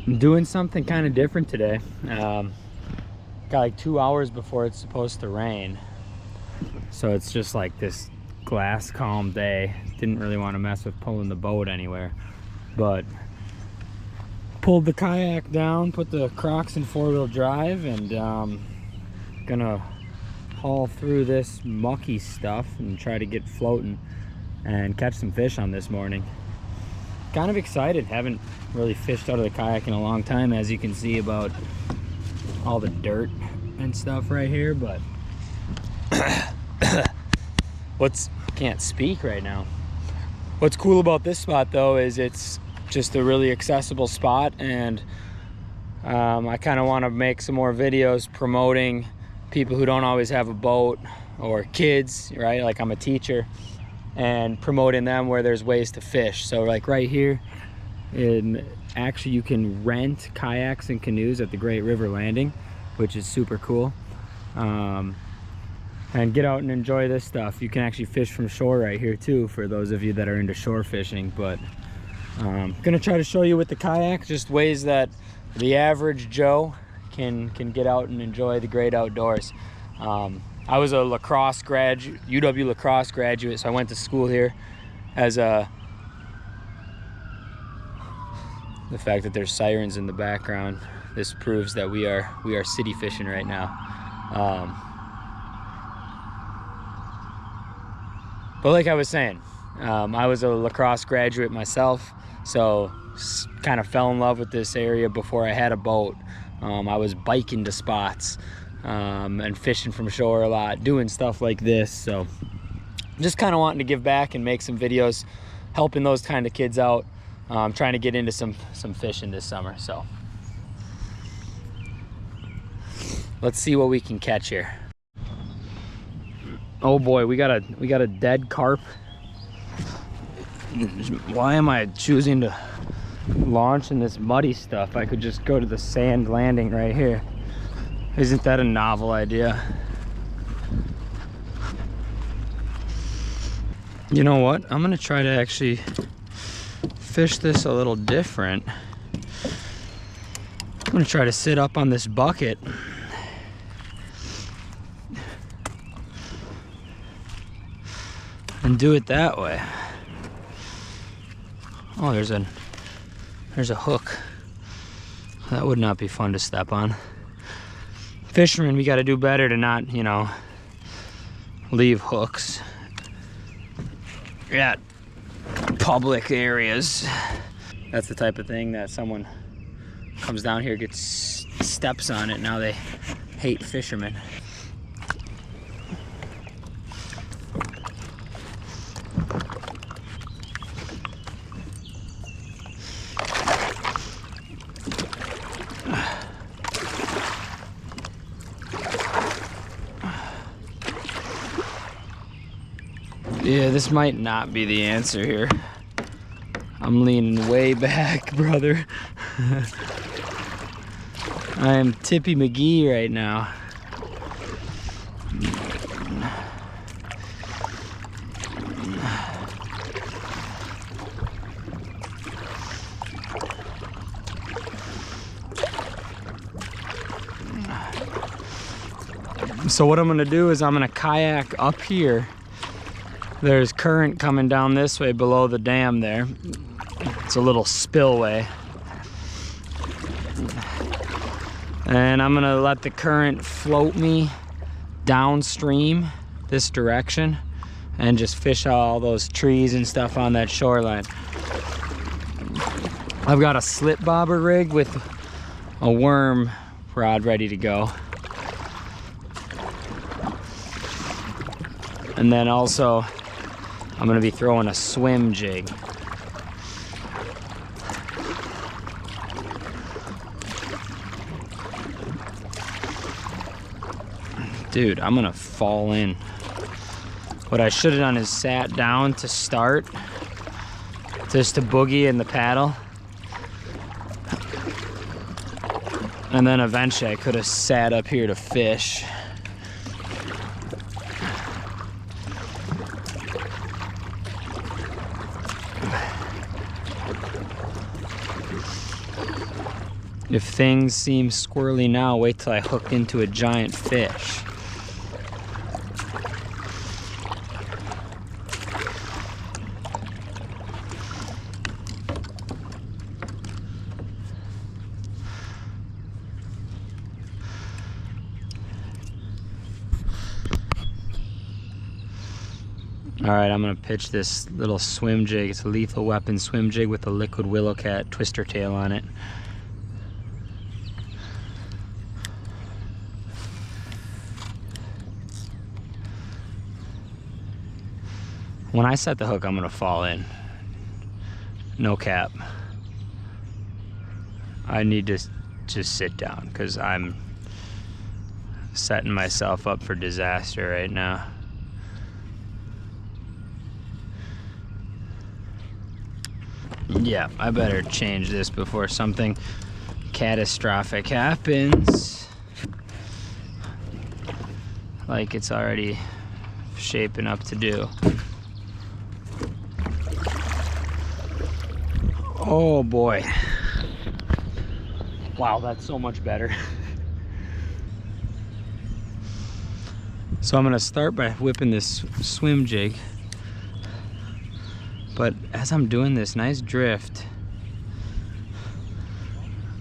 I'm doing something kind of different today. Got like 2 hours before it's supposed to rain. So it's just like this glass calm day. Didn't really want to mess with pulling the boat anywhere. But pulled the kayak down, put the Crocs in 4-wheel drive, and gonna haul through this mucky stuff and try to get floating and catch some fish on this morning. Kind of excited. Haven't really fished out of the kayak in a long time, as you can see about all the dirt and stuff right here, but can't speak right now. What's cool about this spot though is it's just a really accessible spot, and I kind of want to make some more videos promoting people who don't always have a boat, or kids, right? Like I'm a teacher, and promoting them where there's ways to fish. So like right here, actually you can rent kayaks and canoes at the Great River Landing, which is super cool. And get out and enjoy this stuff. You can actually fish from shore right here too, for those of you that are into shore fishing. But gonna try to show you with the kayak just ways that the average Joe can get out and enjoy the great outdoors. I was a UW lacrosse graduate, so I went to school here as the fact that there's sirens in the background, this proves that we are city fishing right now. But like I was saying, I was a lacrosse graduate myself, so kind of fell in love with this area before I had a boat. I was biking to spots and fishing from shore a lot, doing stuff like this. So just kind of wanting to give back and make some videos helping those kind of kids out. Trying to get into some fishing this summer. So let's see what we can catch here. Oh boy, we got a dead carp. Why am I choosing to launch in this muddy stuff? I could just go to the sand landing right here. Isn't that a novel idea? You know what? I'm gonna try to actually fish this a little different. I'm gonna try to sit up on this bucket and do it that way. Oh, there's a hook. That would not be fun to step on. Fishermen, we got to do better to not, leave hooks at public areas. That's the type of thing that someone comes down here, steps on it, now they hate fishermen. Yeah, this might not be the answer here. I'm leaning way back, brother. I am Tippy McGee right now. So what I'm gonna do is I'm gonna kayak up here. There's current coming down this way below the dam there. It's a little spillway. And I'm gonna let the current float me downstream this direction and just fish all those trees and stuff on that shoreline. I've got a slip bobber rig with a worm rod ready to go. And then also, I'm gonna be throwing a swim jig. Dude, I'm gonna fall in. What I should have done is sat down to start, just to boogie in the paddle. And then eventually I could have sat up here to fish. If things seem squirrely now, wait till I hook into a giant fish. All right, I'm gonna pitch this little swim jig. It's a Lethal Weapon swim jig with a liquid willow cat twister tail on it. When I set the hook, I'm gonna fall in. No cap. I need to just sit down because I'm setting myself up for disaster right now. Yeah, I better change this before something catastrophic happens. Like it's already shaping up to do. Oh boy. Wow, that's so much better. So I'm gonna start by whipping this swim jig. But as I'm doing this nice drift,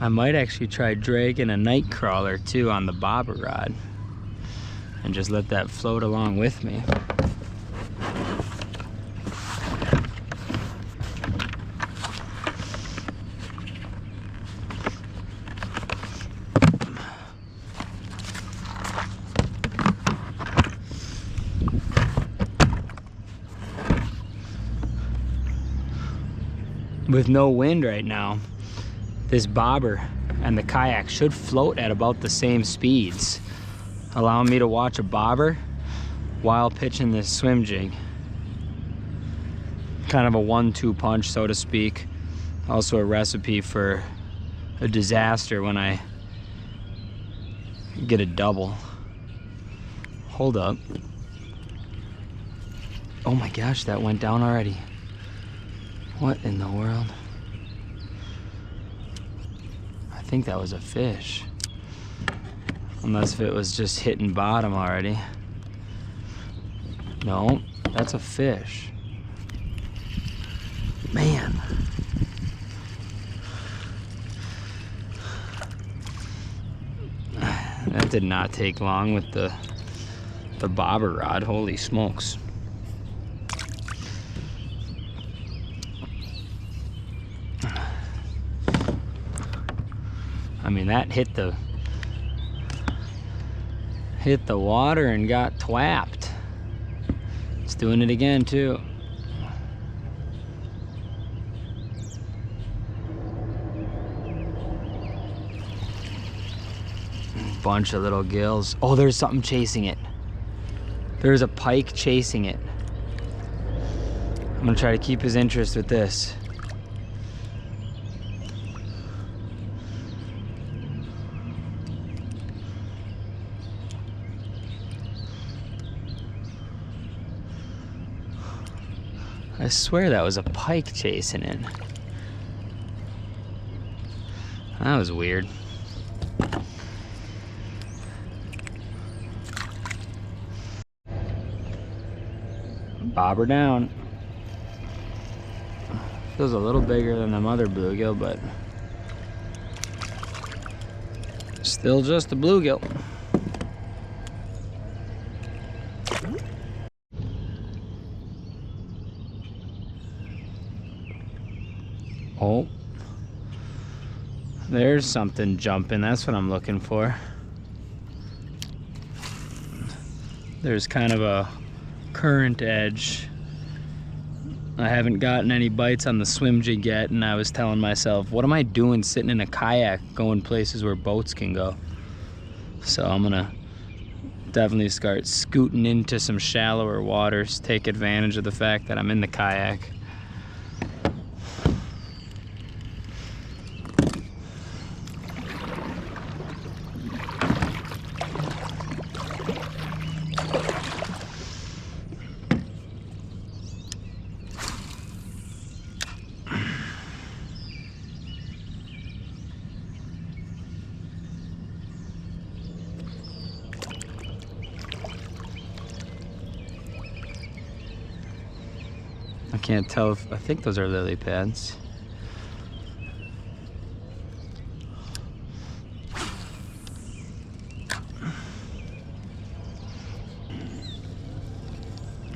I might actually try dragging a night crawler too on the bobber rod and just let that float along with me. With no wind right now, this bobber and the kayak should float at about the same speeds, allowing me to watch a bobber while pitching this swim jig. Kind of a 1-2 punch, so to speak. Also a recipe for a disaster when I get a double. Hold up. Oh my gosh, that went down already. What in the world? I think that was a fish. Unless if it was just hitting bottom already. No, that's a fish. Man. That did not take long with the bobber rod, holy smokes. I mean, that hit the water and got twapped. It's doing it again too. Bunch of little gills. Oh, there's something chasing it. There's a pike chasing it. I'm gonna try to keep his interest with this. I swear that was a pike chasing it. That was weird. Bobber down. Feels a little bigger than the mother bluegill, but still just a bluegill. Oh, there's something jumping. That's what I'm looking for. There's kind of a current edge. I haven't gotten any bites on the swim jig yet, and I was telling myself, what am I doing sitting in a kayak going places where boats can go? So I'm gonna definitely start scooting into some shallower waters, take advantage of the fact that I'm in the kayak. I can't tell if, I think those are lily pads.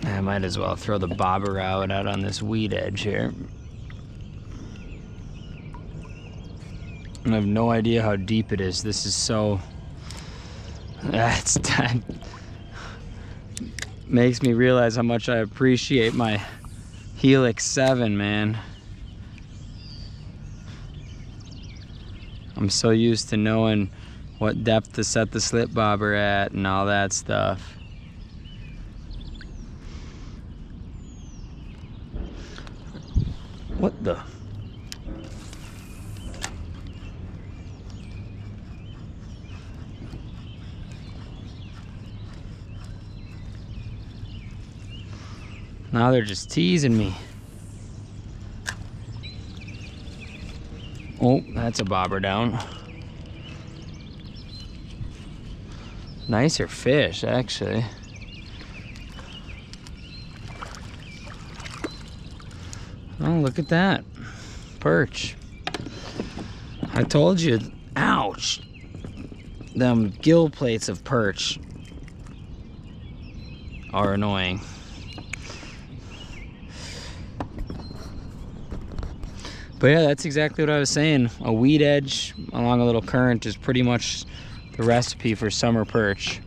I might as well throw the bobber out on this weed edge here. I have no idea how deep it is. This is so, that's time. Makes me realize how much I appreciate my Helix 7, man. I'm so used to knowing what depth to set the slip bobber at and all that stuff. What the? Now they're just teasing me. Oh, that's a bobber down. Nicer fish, actually. Oh, look at that. Perch. I told you, ouch. Them gill plates of perch are annoying. But yeah, that's exactly what I was saying. A weed edge along a little current is pretty much the recipe for summer perch.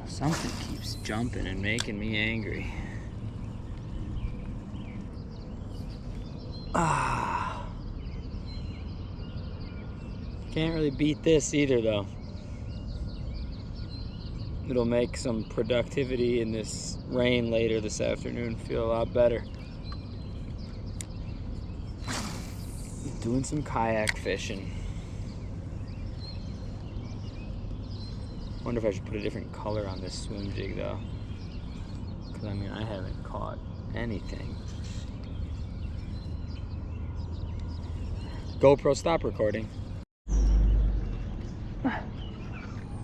Something keeps jumping and making me angry. Ah. Can't really beat this either though. It'll make some productivity in this rain later this afternoon feel a lot better. Doing some kayak fishing. Wonder if I should put a different color on this swim jig though. Cause I mean, I haven't caught anything. GoPro, stop recording.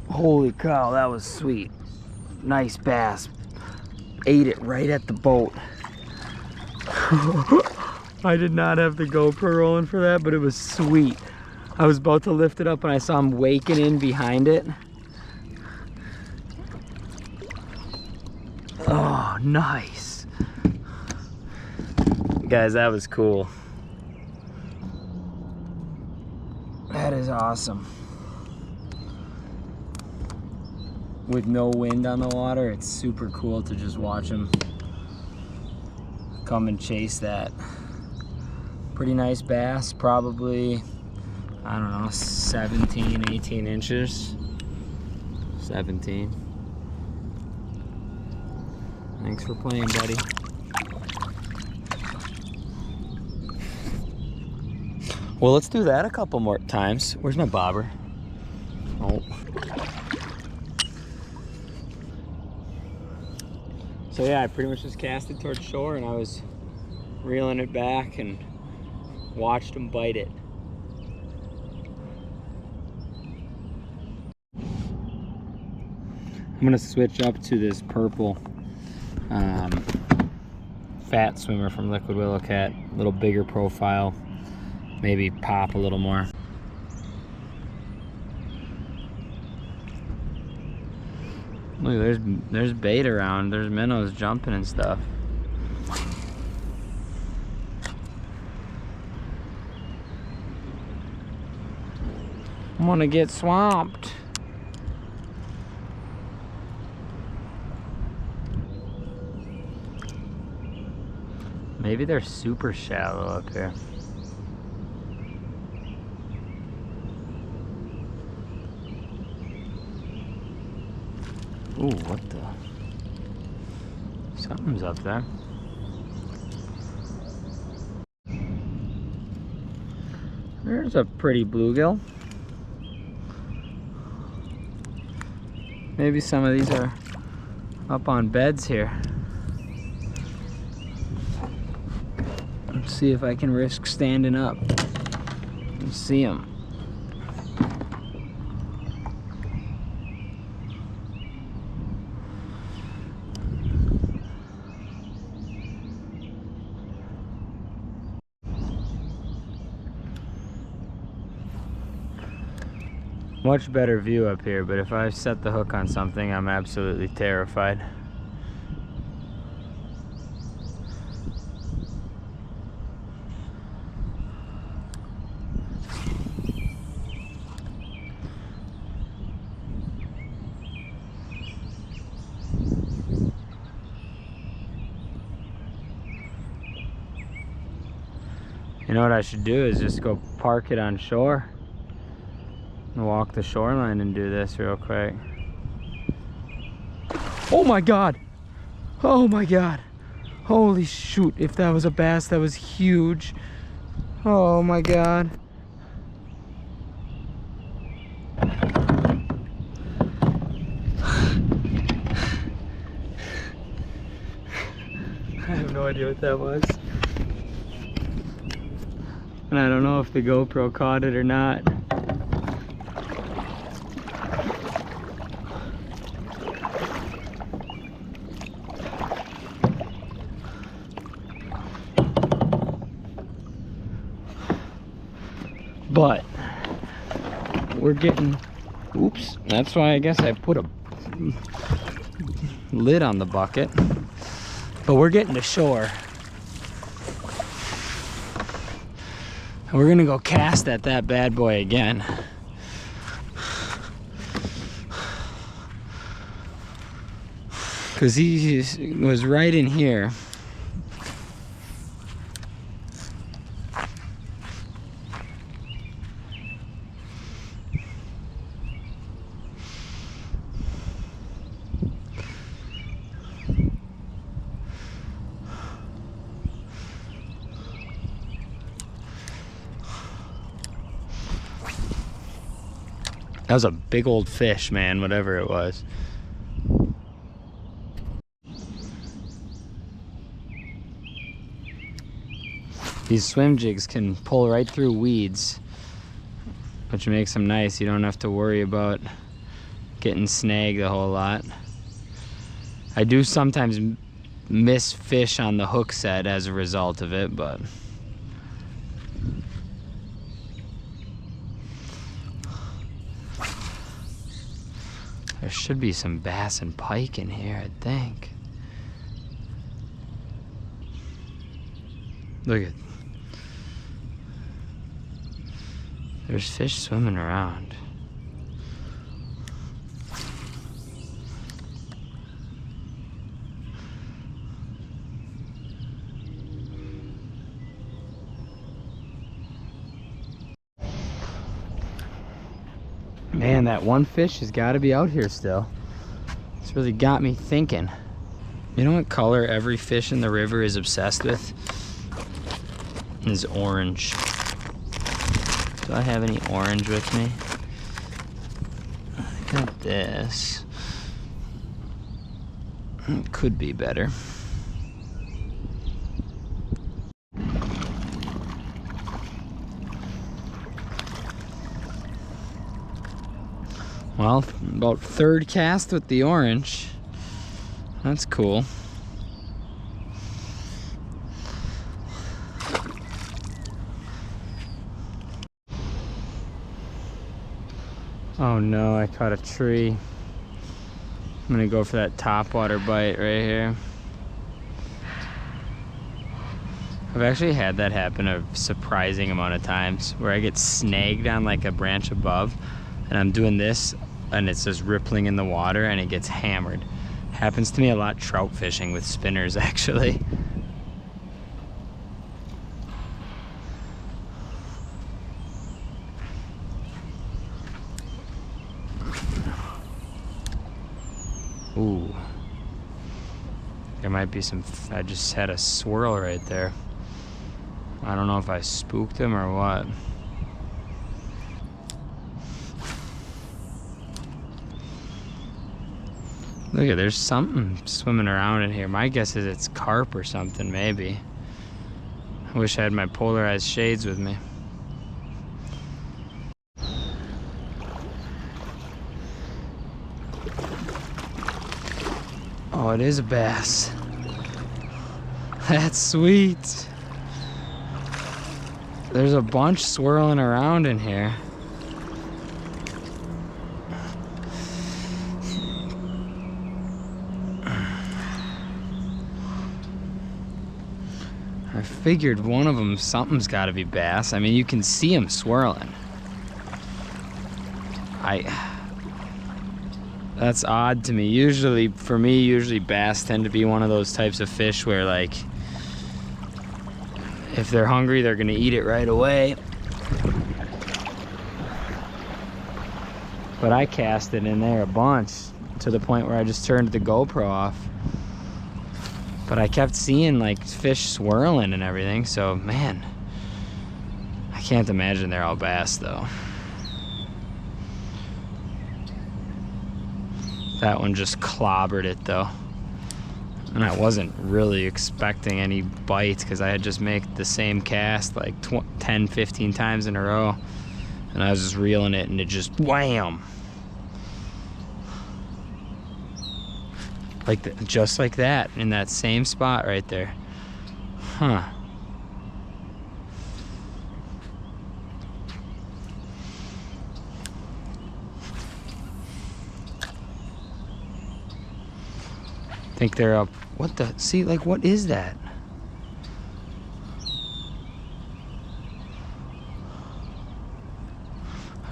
Holy cow, that was sweet. Nice bass. Ate it right at the boat. I did not have the GoPro rolling for that, but it was sweet. I was about to lift it up and I saw him waking in behind it. Oh, nice. Guys, that was cool. That is awesome. With no wind on the water, it's super cool to just watch them come and chase that. Pretty nice bass, probably, I don't know, 17, 18 inches. 17. Thanks for playing, buddy. Well, let's do that a couple more times. Where's my bobber? Oh. So yeah, I pretty much just cast it towards shore and I was reeling it back and watched him bite it. I'm gonna switch up to this purple fat swimmer from Liquid Willow Cat. A little bigger profile, maybe pop a little more. Look, there's bait around. There's minnows jumping and stuff. I'm gonna get swamped. Maybe they're super shallow up here. Ooh, what the? Something's up there. There's a pretty bluegill. Maybe some of these are up on beds here. Let's see if I can risk standing up and see them. Much better view up here, but if I set the hook on something, I'm absolutely terrified. You know what I should do is just go park it on shore and walk the shoreline and do this real quick. Oh my God! Oh my God! Holy shoot, if that was a bass, that was huge. Oh my God. I have no idea what that was. And I don't know if the GoPro caught it or not. But we're getting, oops, that's why I guess I put a lid on the bucket. But we're getting to shore. And we're gonna go cast at that bad boy again. Cause he was right in here. That was a big old fish, man, whatever it was. These swim jigs can pull right through weeds, which makes them nice. You don't have to worry about getting snagged a whole lot. I do sometimes miss fish on the hook set as a result of it, but there should be some bass and pike in here, I think. Look at, there's fish swimming around. Man, that one fish has got to be out here still. It's really got me thinking. You know what color every fish in the river is obsessed with? Is orange. Do I have any orange with me? Look at this. It could be better. Well, about third cast with the orange. That's cool. Oh no, I caught a tree. I'm gonna go for that topwater bite right here. I've actually had that happen a surprising amount of times where I get snagged on like a branch above and I'm doing this and it's just rippling in the water and it gets hammered. Happens to me a lot trout fishing with spinners actually. Ooh, there might be some, I just had a swirl right there. I don't know if I spooked him or what. Look at, there's something swimming around in here. My guess is it's carp or something, maybe. I wish I had my polarized shades with me. Oh, it is a bass. That's sweet. There's a bunch swirling around in here. figured one of them, something's got to be bass. I mean, you can see them swirling. That's odd to me. Usually, for me, usually bass tend to be one of those types of fish where, like, if they're hungry, they're gonna eat it right away. But I cast it in there a bunch to the point where I just turned the GoPro off. But I kept seeing like fish swirling and everything, so man, I can't imagine they're all bass though. That one just clobbered it though. And I wasn't really expecting any bites because I had just made the same cast like 10, 15 times in a row. And I was just reeling it and it just wham! Just like that, in that same spot right there. Huh. I think they're up. What the? See, like, what is that?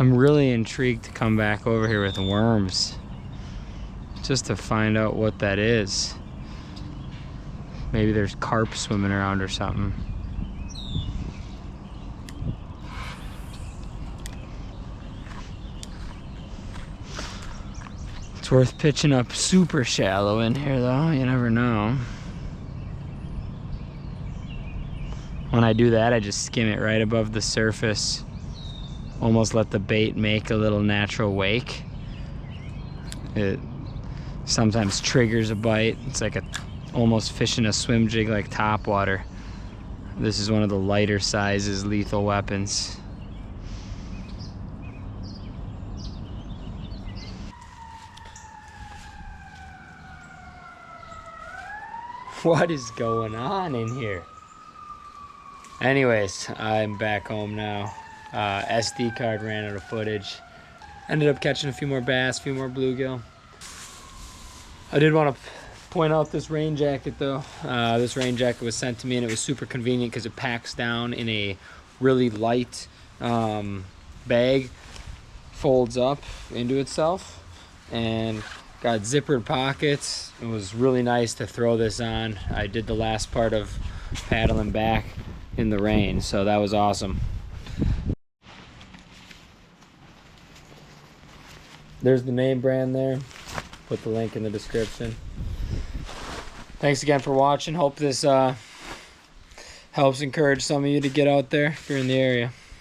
I'm really intrigued to come back over here with worms just to find out what that is. Maybe there's carp swimming around or something. It's worth pitching up super shallow in here though, you never know. When I do that, I just skim it right above the surface. Almost let the bait make a little natural wake. It sometimes triggers a bite. It's like almost fishing a swim jig like topwater. This is one of the lighter sizes lethal weapons. What is going on in here? Anyways, I'm back home now. SD card ran out of footage. Ended up catching a few more bass, a few more bluegill. I did want to point out this rain jacket though. This rain jacket was sent to me and it was super convenient because it packs down in a really light bag, folds up into itself, and got zippered pockets. It was really nice to throw this on. I did the last part of paddling back in the rain, so that was awesome. There's the name brand there. Put the link in the description. Thanks again for watching. Hope this helps encourage some of you to get out there if you're in the area.